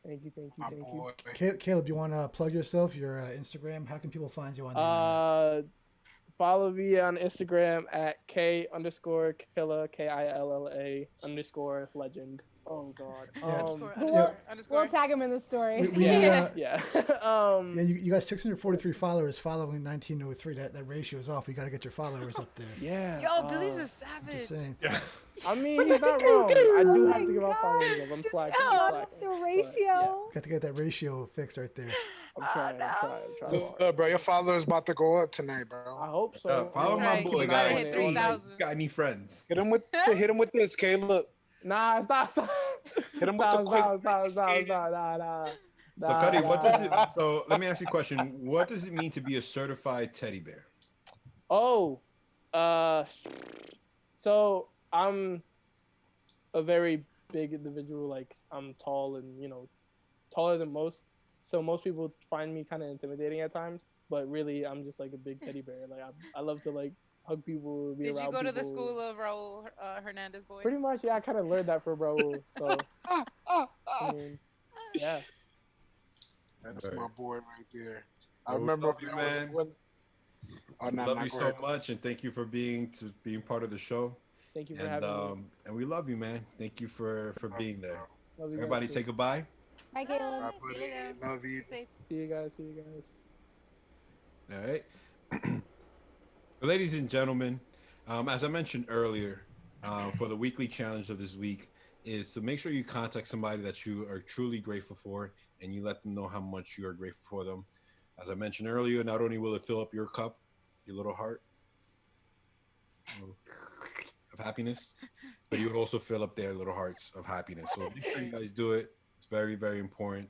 Thank you. My boy. Caleb, you want to plug yourself, your Instagram? How can people find you on the internet? Follow me on Instagram at K_Killa, KILLA_legend. Oh God. We'll tag him in the story. Yeah. Yeah, you got 643 followers following 1903. That ratio is off. You got to get your followers up there. Yeah. Yo, Billy's a Just savage. saying. I mean, he's not wrong. I do have to give out followers up. I'm slacking. The ratio. Got to get that ratio fixed right there. I'm trying. So, bro, your followers about to go up tonight, bro. I hope so. Follow my Right, boy, you gotta guys. hit Hey, 3,000. got any friends? Hit him with this, Caleb. Nah, stop. Hit him with the quick. Nah. So, Cuddy, what does it? So, let me ask you a question. What does it mean to be a certified teddy bear? Oh, so I'm a very big individual. Like I'm tall and taller than most. So most people find me kind of intimidating at times. But really, I'm just like a big teddy bear. Like I love to like hug people, be Did around you go to the people. school of Raul Hernandez, boy? Pretty much, yeah. I kind of learned that from Raul. So, I mean, yeah. That's Right. my boy right there. I Well, remember, love you, man. Love you go so ahead. much, and thank you for being part of the show. Thank you for And having me. and we love you, man. Thank you for being there. Love you guys, Everybody, too. say goodbye. Bye, Caleb. Bye, See buddy. you later. Love you. Be safe. See you guys. All right. Ladies and gentlemen, as I mentioned earlier, for the weekly challenge of this week is to make sure you contact somebody that you are truly grateful for and you let them know how much you are grateful for them. As I mentioned earlier, not only will it fill up your cup, your little heart of happiness, but you would also fill up their little hearts of happiness. So make sure you guys do it. It's very, very important.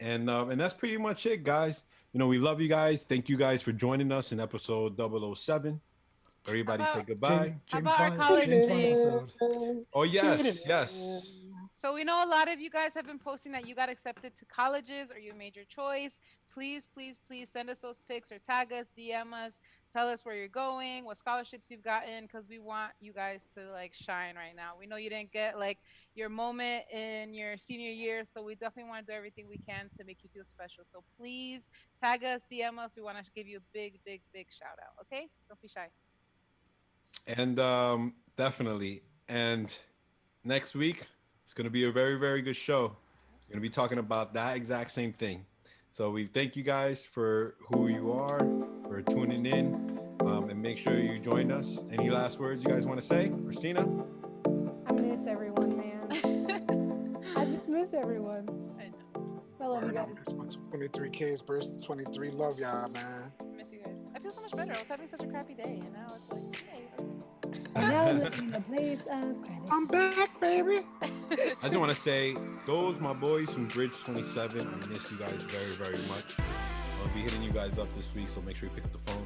And that's pretty much it, guys. We love you guys. Thank you guys for joining us in episode 007. Everybody say goodbye. James about our Bond, college James Bond thing? episode. Oh, yes. So we know a lot of you guys have been posting that you got accepted to colleges or you made your choice. Please send us those pics or tag us, DM us, tell us where you're going, what scholarships you've gotten, because we want you guys to like shine right now. We know you didn't get like your moment in your senior year, so we definitely want to do everything we can to make you feel special. So please tag us, DM us. We want to give you a big shout out. Okay? Don't be shy. And definitely. And next week, it's going to be a very, very good show. We're going to be talking about that exact same thing. So we thank you guys for who you are, for tuning in, and make sure you join us. Any last words you guys want to say? Cristina? I miss everyone, man. I just miss everyone. I know. I love you guys. It's my 23K's birthday. 23. Love y'all, man. I miss you guys. I feel so much better. I was having such a crappy day, and now it's like, hey, Now we're in the place of credit. I'm back, baby. I just want to say, those my boys from Bridge 27. I miss you guys very, very much. I'll be hitting you guys up this week, so make sure you pick up the phone.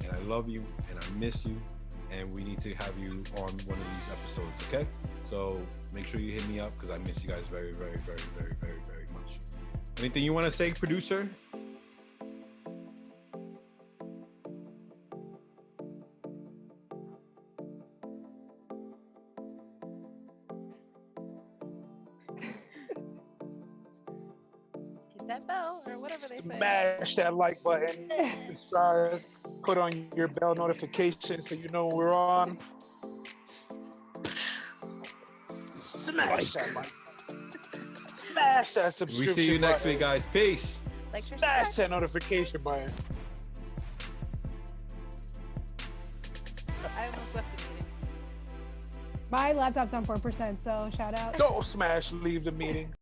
And I love you, and I miss you, and we need to have you on one of these episodes, okay? So make sure you hit me up because I miss you guys very, very, very, very, very, very much. Anything you want to say, producer? hit that bell or whatever they say. Smash that like button. Subscribe. Put on your bell notification so you know when we're on. Smash that like. Smash that subscription. We see you next button. week, guys. Peace. Like, share, Smash subscribe. that notification button. I almost left the meeting. My laptop's on 4%, so shout out. Don't smash leave the meeting.